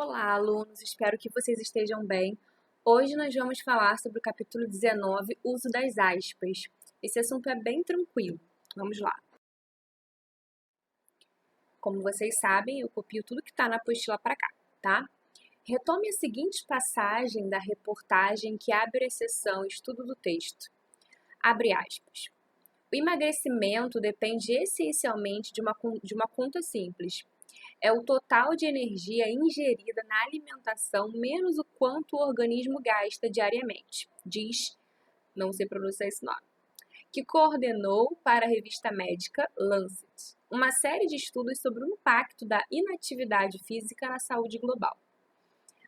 Olá, alunos! Espero que vocês estejam bem. Hoje nós vamos falar sobre o capítulo 19, uso das aspas. Esse assunto é bem tranquilo. Vamos lá. Como vocês sabem, eu copio tudo que está na apostila para cá, tá? Retome a seguinte passagem da reportagem que abre a seção Estudo do texto. Abre aspas. O emagrecimento depende essencialmente de uma conta simples. É o total de energia ingerida na alimentação menos o quanto o organismo gasta diariamente, diz, não sei pronunciar esse nome, que coordenou para a revista médica Lancet uma série de estudos sobre o impacto da inatividade física na saúde global.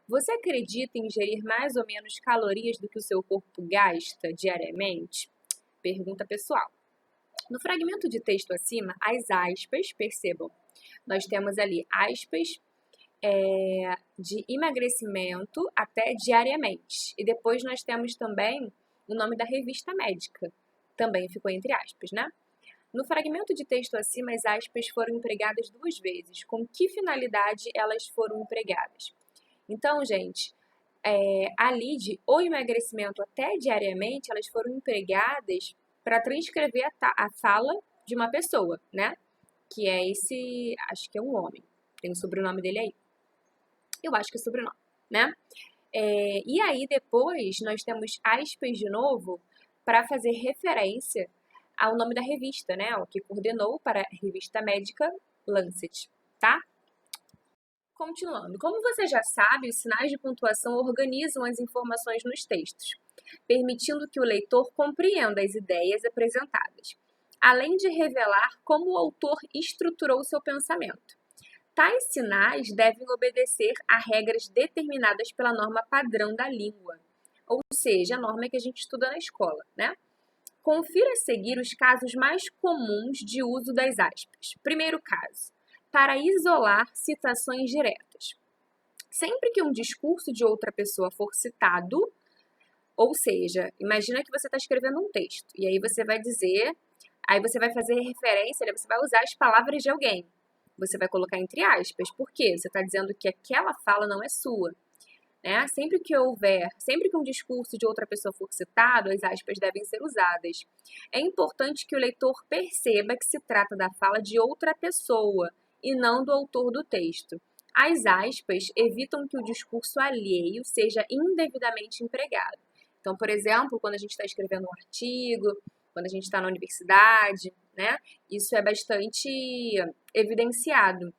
Você acredita em ingerir mais ou menos calorias do que o seu corpo gasta diariamente? Pergunta pessoal. No fragmento de texto acima, as aspas, percebam, nós temos ali aspas de emagrecimento até diariamente. E depois nós temos também o nome da revista médica, também ficou entre aspas, né? No fragmento de texto acima, as aspas foram empregadas duas vezes. Com que finalidade elas foram empregadas? Então, gente, ali de o emagrecimento até diariamente, elas foram empregadas para transcrever a fala de uma pessoa, né? Que é esse, acho que é um homem, tem o sobrenome dele aí. Eu acho que é sobrenome, né? E aí depois nós temos aspas de novo para fazer referência ao nome da revista, né? O que coordenou para a revista médica Lancet, tá? Continuando, como você já sabe, os sinais de pontuação organizam as informações nos textos, permitindo que o leitor compreenda as ideias apresentadas, além de revelar como o autor estruturou seu pensamento. Tais sinais devem obedecer a regras determinadas pela norma padrão da língua, ou seja, a norma que a gente estuda na escola, né? Confira a seguir os casos mais comuns de uso das aspas. Primeiro caso, para isolar citações diretas. Sempre que um discurso de outra pessoa for citado, ou seja, imagina que você está escrevendo um texto, e aí você vai dizer, aí você vai fazer referência, você vai usar as palavras de alguém. Você vai colocar entre aspas, porque você está dizendo que aquela fala não é sua. Né? Sempre que um discurso de outra pessoa for citado, as aspas devem ser usadas. É importante que o leitor perceba que se trata da fala de outra pessoa e não do autor do texto. As aspas evitam que o discurso alheio seja indevidamente empregado. Então, por exemplo, quando a gente está escrevendo um artigo, quando a gente está na universidade, né? Isso é bastante evidenciado.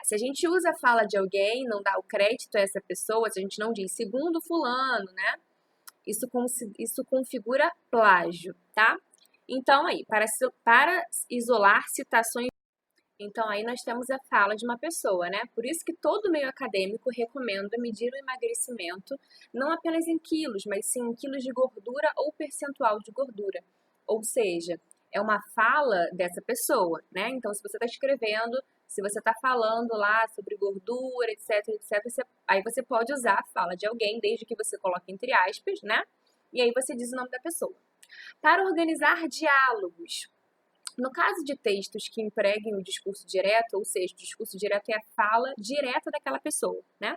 Se a gente usa a fala de alguém, não dá o crédito a essa pessoa, se a gente não diz segundo fulano, né? Isso configura plágio, tá? Então, aí, para isolar citações, então aí nós temos a fala de uma pessoa, né? Por isso que todo meio acadêmico recomenda medir o emagrecimento não apenas em quilos, mas sim em quilos de gordura ou percentual de gordura. Ou seja, é uma fala dessa pessoa, né? Então, se você está escrevendo, se você está falando lá sobre gordura, etc, aí você pode usar a fala de alguém, desde que você coloque entre aspas, né? E aí você diz o nome da pessoa. Para organizar diálogos, no caso de textos que empreguem o discurso direto, ou seja, o discurso direto é a fala direta daquela pessoa, né?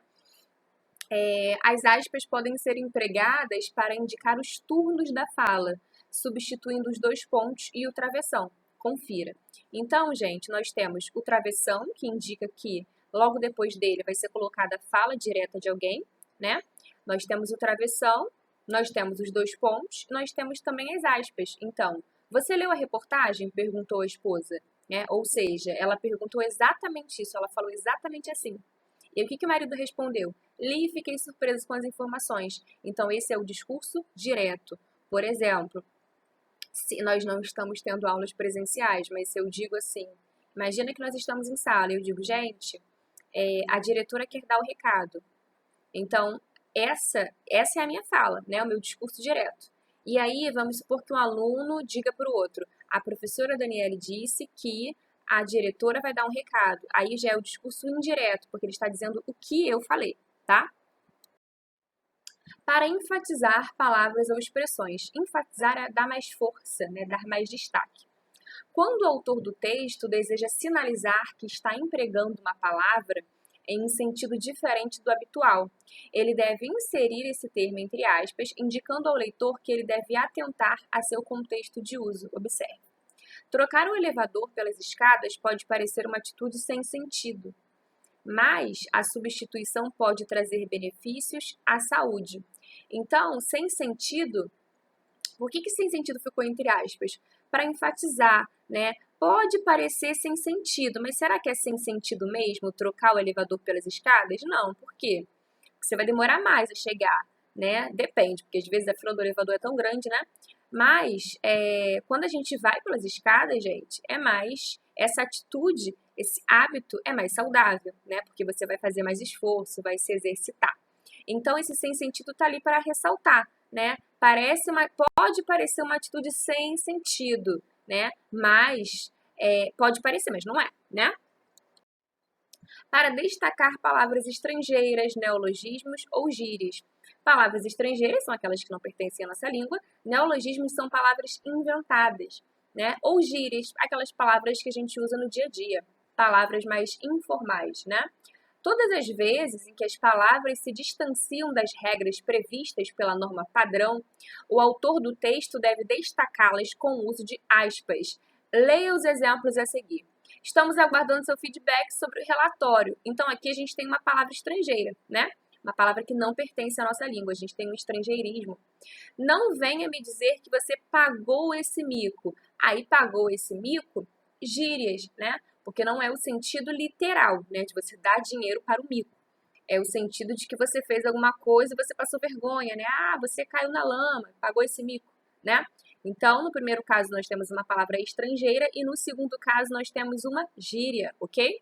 As aspas podem ser empregadas para indicar os turnos da fala, substituindo os dois pontos e o travessão. Confira. Então, gente, nós temos o travessão, que indica que logo depois dele vai ser colocada a fala direta de alguém, né? Nós temos o travessão, nós temos os dois pontos, nós temos também as aspas. Então, você leu a reportagem? Perguntou a esposa, né? Ou seja, ela perguntou exatamente isso, ela falou exatamente assim. E o que o marido respondeu? Li e fiquei surpreso com as informações. Então, esse é o discurso direto. Por exemplo, se nós não estamos tendo aulas presenciais, mas se eu digo assim, imagina que nós estamos em sala e eu digo, gente, a diretora quer dar o recado. Então, essa é a minha fala, né? O meu discurso direto. E aí, vamos supor que um aluno diga para o outro, a professora Daniele disse que a diretora vai dar um recado. Aí já é o discurso indireto, porque ele está dizendo o que eu falei, tá? Para enfatizar palavras ou expressões. Enfatizar é dar mais força, né? Dar mais destaque. Quando o autor do texto deseja sinalizar que está empregando uma palavra, em um sentido diferente do habitual. Ele deve inserir esse termo entre aspas, indicando ao leitor que ele deve atentar a seu contexto de uso. Observe. Trocar o elevador pelas escadas pode parecer uma atitude sem sentido, mas a substituição pode trazer benefícios à saúde. Então, sem sentido, por que sem sentido ficou entre aspas? Para enfatizar, né? Pode parecer sem sentido, mas será que é sem sentido mesmo trocar o elevador pelas escadas? Não, por quê? Porque você vai demorar mais a chegar, né? Depende, porque às vezes a fila do elevador é tão grande, né? Mas quando a gente vai pelas escadas, gente, é mais essa atitude, esse hábito é mais saudável, né? Porque você vai fazer mais esforço, vai se exercitar. Então, esse sem sentido tá ali para ressaltar, né? Pode parecer uma atitude sem sentido, né? Mas pode parecer, mas não é, né? Para destacar palavras estrangeiras, neologismos ou gírias. Palavras estrangeiras são aquelas que não pertencem à nossa língua, neologismos são palavras inventadas, né? Ou gírias, aquelas palavras que a gente usa no dia a dia, palavras mais informais, né? Todas as vezes em que as palavras se distanciam das regras previstas pela norma padrão, o autor do texto deve destacá-las com o uso de aspas. Leia os exemplos a seguir. Estamos aguardando seu feedback sobre o relatório. Então, aqui a gente tem uma palavra estrangeira, né? Uma palavra que não pertence à nossa língua. A gente tem um estrangeirismo. Não venha me dizer que você pagou esse mico. Aí, pagou esse mico, gírias, né? Porque não é o sentido literal, né? De você dar dinheiro para o mico. É o sentido de que você fez alguma coisa e você passou vergonha, né? Ah, você caiu na lama, pagou esse mico, né? Então, no primeiro caso, nós temos uma palavra estrangeira e no segundo caso, nós temos uma gíria, ok?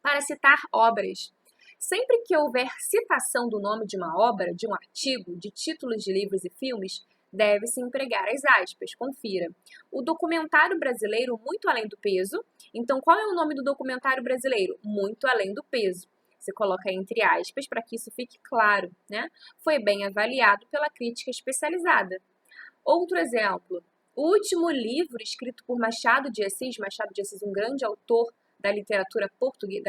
Para citar obras. Sempre que houver citação do nome de uma obra, de um artigo, de títulos de livros e filmes, deve-se empregar as aspas. Confira. O documentário brasileiro Muito Além do Peso. Então, qual é o nome do documentário brasileiro? Muito Além do Peso. Você coloca entre aspas para que isso fique claro, né? Foi bem avaliado pela crítica especializada. Outro exemplo, o último livro escrito por Machado de Assis, um grande autor da literatura portuguesa,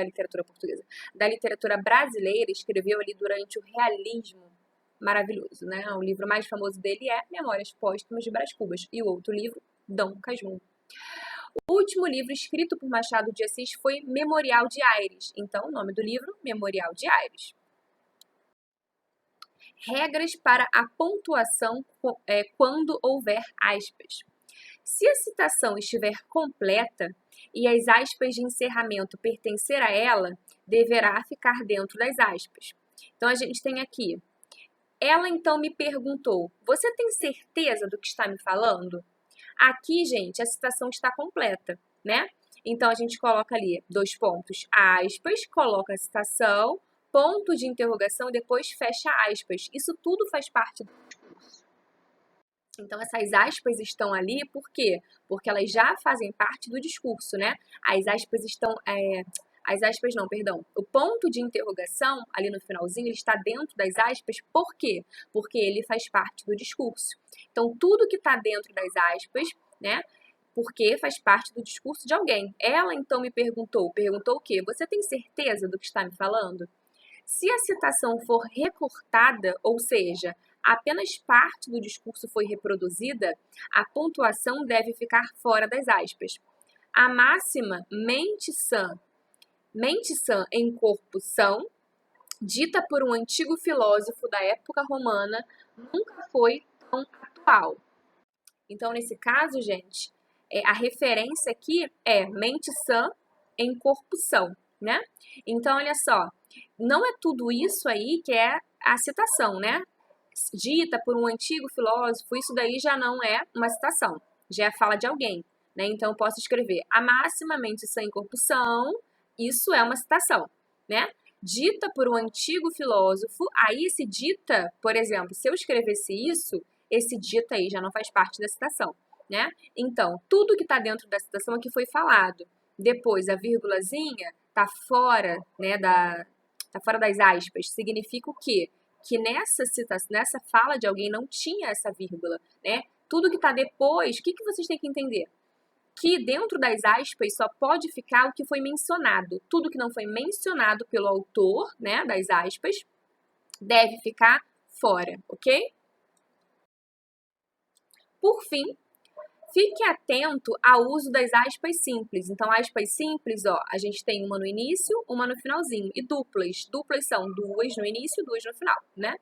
da literatura brasileira, escreveu ali durante o realismo, maravilhoso, né? O livro mais famoso dele é Memórias Póstumas de Brás Cubas e o outro livro, Dom Casmurro. O último livro escrito por Machado de Assis foi Memorial de Aires. Então, o nome do livro, Memorial de Aires. Regras para a pontuação quando houver aspas. Se a citação estiver completa e as aspas de encerramento pertencer a ela, deverá ficar dentro das aspas. Então, a gente tem aqui. Ela então me perguntou, você tem certeza do que está me falando? Aqui, gente, a citação está completa, né? Então, a gente coloca ali 2 pontos, aspas, coloca a citação, ponto de interrogação e depois fecha aspas. Isso tudo faz parte do discurso. Então, essas aspas estão ali, por quê? Porque elas já fazem parte do discurso, né? As aspas estão... As aspas não, perdão. O ponto de interrogação, ali no finalzinho, ele está dentro das aspas, por quê? Porque ele faz parte do discurso. Então, tudo que está dentro das aspas, né? Porque faz parte do discurso de alguém. Ela, então, me perguntou o quê? Você tem certeza do que está me falando? Se a citação for recortada, ou seja, apenas parte do discurso foi reproduzida, a pontuação deve ficar fora das aspas. A máxima mente sã em corpo são, dita por um antigo filósofo da época romana, nunca foi tão atual. Então, nesse caso, gente, a referência aqui é mente sã em corpo são, né? Então, olha só, não é tudo isso aí que é a citação, né? Dita por um antigo filósofo, isso daí já não é uma citação, já é a fala de alguém, né? Então, eu posso escrever a máxima mente sã em corpo são, isso é uma citação, né? Dita por um antigo filósofo, aí esse dita, por exemplo, se eu escrevesse isso, esse dita aí já não faz parte da citação, né? Então, tudo que está dentro da citação aqui foi falado. Depois, a vírgulazinha tá fora, né, tá fora das aspas. Significa o quê? Que nessa fala de alguém não tinha essa vírgula, né? Tudo que está depois, o que vocês têm que entender? que dentro das aspas só pode ficar o que foi mencionado. Tudo que não foi mencionado pelo autor, né, das aspas, deve ficar fora, ok? Por fim, fique atento ao uso das aspas simples. Então, aspas simples, ó, a gente tem uma no início, uma no finalzinho. E duplas. Duplas são duas no início, duas no final, né?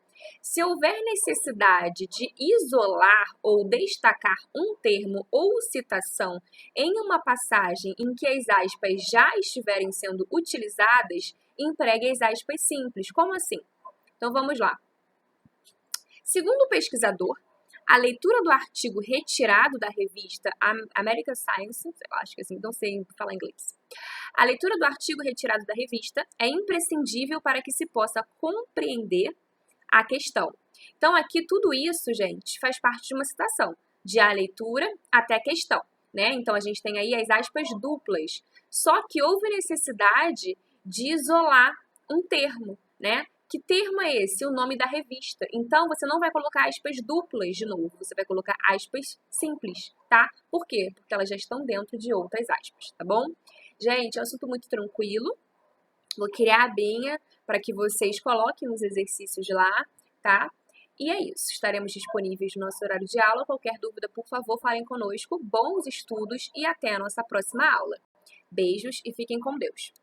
Se houver necessidade de isolar ou destacar um termo ou citação em uma passagem em que as aspas já estiverem sendo utilizadas, empregue as aspas simples. Como assim? Então, vamos lá. Segundo o pesquisador, a leitura do artigo retirado da revista American Science, eu acho que assim, não sei falar inglês. A leitura do artigo retirado da revista é imprescindível para que se possa compreender a questão. Então, aqui tudo isso, gente, faz parte de uma citação, de a leitura até a questão, né? Então, a gente tem aí as aspas duplas. Só que houve necessidade de isolar um termo, né? Que termo é esse? O nome da revista. Então, você não vai colocar aspas duplas de novo, você vai colocar aspas simples, tá? Por quê? Porque elas já estão dentro de outras aspas, tá bom? Gente, é um assunto muito tranquilo. Vou criar a abinha para que vocês coloquem os exercícios lá, tá? E é isso. Estaremos disponíveis no nosso horário de aula. Qualquer dúvida, por favor, falem conosco. Bons estudos e até a nossa próxima aula. Beijos e fiquem com Deus.